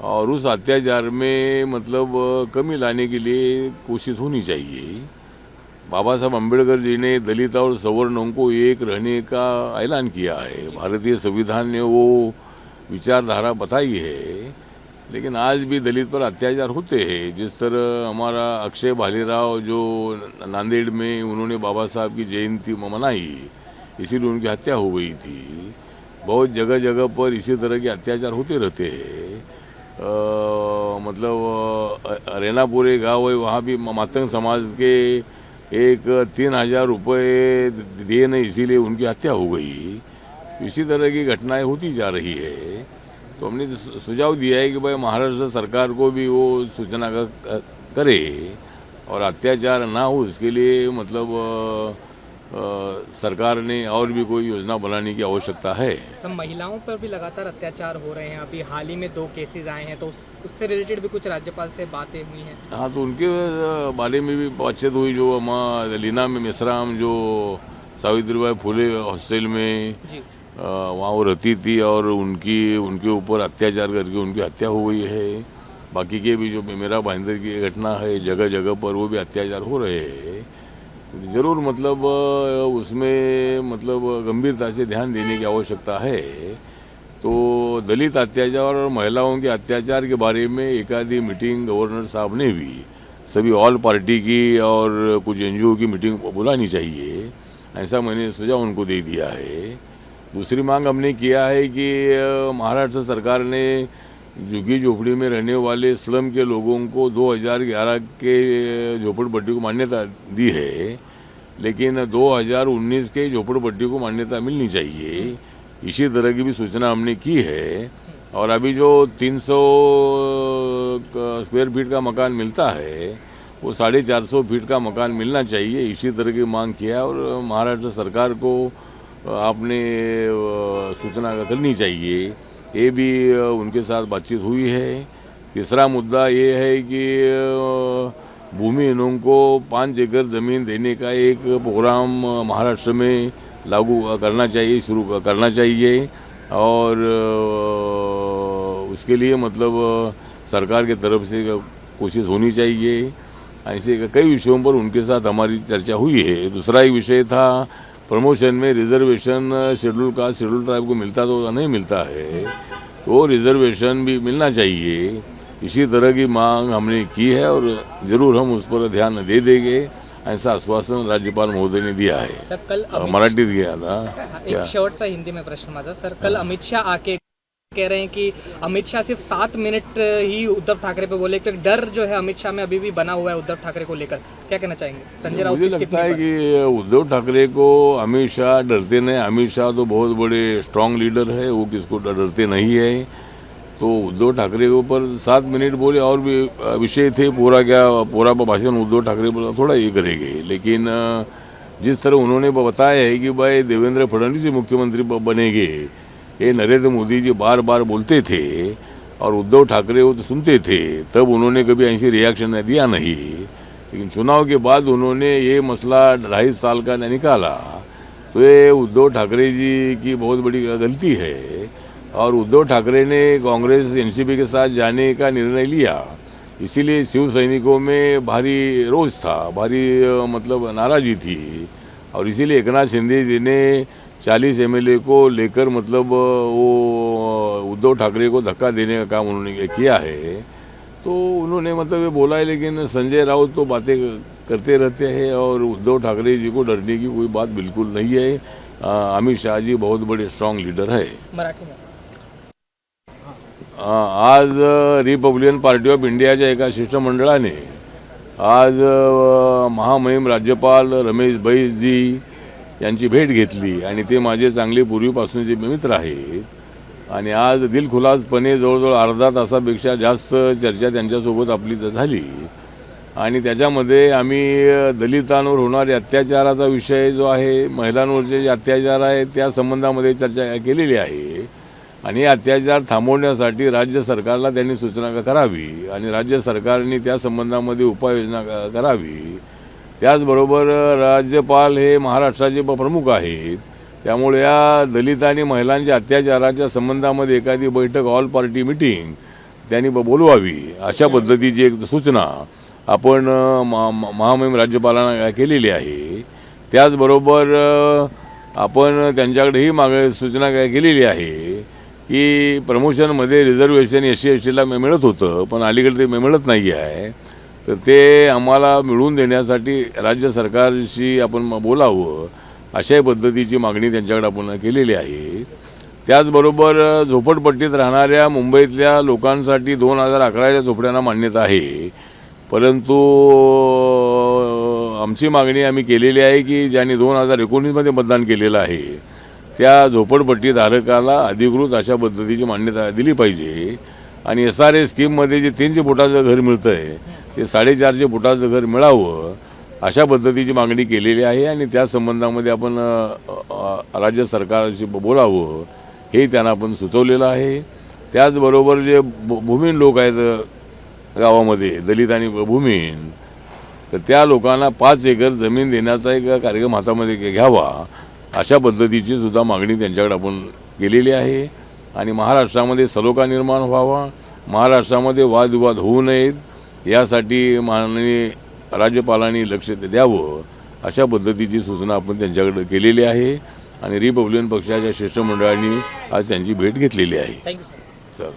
और उस अत्याचार में मतलब कमी लाने के लिए कोशिश होनी चाहिए। बाबा साहब अम्बेडकर जी ने दलित और सवर्णों को एक रहने का ऐलान किया है। भारतीय संविधान ने वो विचारधारा बताई है, लेकिन आज भी दलित पर अत्याचार होते हैं। जिस तरह हमारा अक्षय भालेराव जो नांदेड़ में उन्होंने बाबा साहब की जयंती मनाई, इसीलिए उनकी हत्या हो गई थी। बहुत जगह जगह पर इसी तरह के अत्याचार होते रहते हैं। मतलब रेनापुरे गाँव है, वहाँ भी मातंग समाज के एक 3,000 रुपये दिए नहीं, इसीलिए उनकी हत्या हो गई। इसी तरह की घटनाएं होती जा रही है। तो हमने सुझाव दिया है कि भाई महाराष्ट्र सरकार को भी वो सूचना करे और अत्याचार ना हो, इसके लिए मतलब सरकार ने और भी कोई योजना बनाने की आवश्यकता है। तो महिलाओं पर भी लगातार अत्याचार हो रहे हैं। अभी हाल ही में 2 केसेस आए हैं, तो उससे रिलेटेड भी कुछ राज्यपाल से बातें हुई हैं। हाँ, तो उनके बारे में भी बातचीत हुई। जो हमारा लीना में मिश्राम जो सावित्रीबाई फुले हॉस्टल में वहाँ वो रहती थी और उनके ऊपर अत्याचार करके उनकी हत्या हो गई है। बाकी के भी जो मेरा भाईंदर की घटना है, जगह जगह पर वो भी अत्याचार हो रहे हैं। जरूर मतलब उसमें मतलब गंभीरता से ध्यान देने की आवश्यकता है। तो दलित अत्याचार और महिलाओं के अत्याचार के बारे में एकाधी मीटिंग गवर्नर साहब ने भी सभी ऑल पार्टी की और कुछ एनजीओ की मीटिंग बुलानी चाहिए, ऐसा मैंने सुझाव उनको दे दिया है। दूसरी मांग हमने किया है कि महाराष्ट्र सरकार ने झुग्गी झोपड़ी में रहने वाले स्लम के लोगों को 2011 के झोपड़पट्टी को मान्यता दी है, लेकिन 2019 के झोपड़पट्टी को मान्यता मिलनी चाहिए। इसी तरह की भी सूचना हमने की है। और अभी जो 300 स्क्वायर फीट का मकान मिलता है, वो 450 फीट का मकान मिलना चाहिए। इसी तरह की मांग किया और महाराष्ट्र सरकार को आपने सूचना करनी चाहिए। ये भी उनके साथ बातचीत हुई है। तीसरा मुद्दा ये है कि भूमिहीनों को 5 एकड़ जमीन देने का एक प्रोग्राम महाराष्ट्र में लागू करना चाहिए, शुरू करना चाहिए। और उसके लिए मतलब सरकार की तरफ से कोशिश होनी चाहिए। ऐसे कई विषयों पर उनके साथ हमारी चर्चा हुई है। दूसरा एक विषय था प्रमोशन में reservation schedule caste schedule tribe को मिलता तो नहीं मिलता है, तो रिजर्वेशन भी मिलना चाहिए। इसी तरह की मांग हमने की है और जरूर हम उस पर ध्यान दे देंगे, ऐसा आश्वासन राज्यपाल महोदय ने दिया है। सर कल मराठीत गया था। एक शेवटचा हिंदी में प्रश्न माझा। सर कल अमित शाह आके कह रहे हैं कि अमित शाह सिर्फ 7 मिनट ही उद्धव ठाकरे पे बोले, क्योंकि डर जो है अमित शाह में अभी भी बना हुआ है उद्धव ठाकरे को लेकर। क्या कहना चाहेंगे संजय राउत? मुझे लगता है कि उद्धव ठाकरे को अमित शाह डरते नहीं। अमित शाह तो बहुत बड़े स्ट्रांग लीडर है, वो किसको डरते नहीं है। तो उद्धव ठाकरे के ऊपर 7 मिनट बोले, और भी विषय थे, पूरा भाषण उद्धव ठाकरे बोला थोड़ा ये करेंगे। लेकिन जिस तरह उन्होंने बताया है कि भाई देवेंद्र फडणवीस मुख्यमंत्री बनेंगे, ये नरेंद्र मोदी जी बार बार बोलते थे और उद्धव ठाकरे वो तो सुनते थे, तब उन्होंने कभी ऐसी रिएक्शन दिया नहीं। लेकिन चुनाव के बाद उन्होंने ये मसला 2.5 साल का निकाला, तो ये उद्धव ठाकरे जी की बहुत बड़ी गलती है। और उद्धव ठाकरे ने कांग्रेस एनसीपी के साथ जाने का निर्णय लिया, इसीलिए शिव सैनिकों में भारी रोष था, भारी मतलब नाराजी थी। और इसीलिए एकनाथ शिंदे जी ने 40 एमएलए को लेकर मतलब वो उद्धव ठाकरे को धक्का देने का काम उन्होंने किया है। तो उन्होंने मतलब ये बोला है, लेकिन संजय राउत तो बातें करते रहते हैं और उद्धव ठाकरे जी को डरने की कोई बात बिल्कुल नहीं है। अमित शाह जी बहुत बड़े स्ट्रांग लीडर है। मराठी में आज रिपब्लिकन पार्टी ऑफ इंडियाच्या एका शिष्टमंडळाने आज महामहिम राज्यपाल रमेश बैस जी यांची भेट घेतली आणि ते माझे चांगले पूर्वीपासूनचे मित्र आहेत। आणि आज दिलखुलासपणे जवळजवळ अर्धा तासापेक्षा जास्त चर्चा त्यांच्यासोबत आपली झाली आणि त्याच्यामध्ये आम्ही दलितांवर होणारे अत्याचाराचा विषय जो आहे, महिलांवरचे जे अत्याचार आहेत त्या संबंधामध्ये चर्चा केलेली आहे। आणि हे अत्याचार थांबवण्यासाठी राज्य सरकारला त्यांनी सूचना करावी आणि राज्य सरकारने त्या संबंधामध्ये उपाययोजना करावी। त्याचबरोबर राज्यपाल हे महाराष्ट्राचे प्रमुख आहेत, त्यामुळे या दलित आणि महिलांच्या अत्याचाराच्या संबंधामध्ये एखादी बैठक ऑल पार्टी मीटिंग त्यांनी बोलवावी अशा पद्धतीची एक सूचना आपण महामहिम राज्यपालांना केलेली आहे. त्याचबरोबर आपण त्यांच्याकडे ही सूचना केलेली आहे की प्रमोशनमध्ये रिझर्वेशन SC/STला मिळत होतं, पण अलीकडे ते मिळत नाही आहे. तर ते आम्हाला मिळवून देण्यासाठी राज्य सरकारशी आपण बोलावं अशा पद्धतीची मागणी त्यांच्याकडे आपण केलेली आहे. त्याचबरोबर झोपडपट्टीत राहणाऱ्या मुंबईतल्या लोकांसाठी 2011च्या झोपड्यांना मान्यता आहे, परंतु आमची मागणी आम्ही केलेली आहे की ज्यांनी 2019मध्ये मतदान केलेलं आहे त्या झोपडपट्टी धारकाला अधिकृत अशा पद्धतीची मान्यता दिली पाहिजे. आणि SRA स्कीममध्ये जे 300 फुटाचं घर मिळतं आहे ते 450 फुटाचं घर मिळावं अशा पद्धतीची मागणी केलेली आहे. आणि त्या संबंधामध्ये आपण राज्य सरकारशी बोलावं हे त्यांना आपण सुचवलेलं आहे. त्याचबरोबर जे भूमिहीन लोक आहेत गावामध्ये, दलित आणि भूमिहीन, तर त्या लोकांना 5 एकर जमीन देण्याचा एक कार्यक्रम हातामध्ये घ्यावा अशा पद्धतीची सुद्धा मागणी त्यांच्याकडे आपण केलेली आहे. आणि महाराष्ट्रामध्ये सलोखा निर्माण व्हावा, महाराष्ट्रामध्ये वादविवाद होऊ नयेत यासाठी माननीय राज्यपालांनी लक्ष द्यावं अशा पद्धतीची सूचना आपण त्यांच्याकडे केलेली आहे. आणि रिपब्लिकन पक्षाच्या शिष्टमंडळाने आज त्यांची भेट घेतलेली आहे. Thank you sir. चल.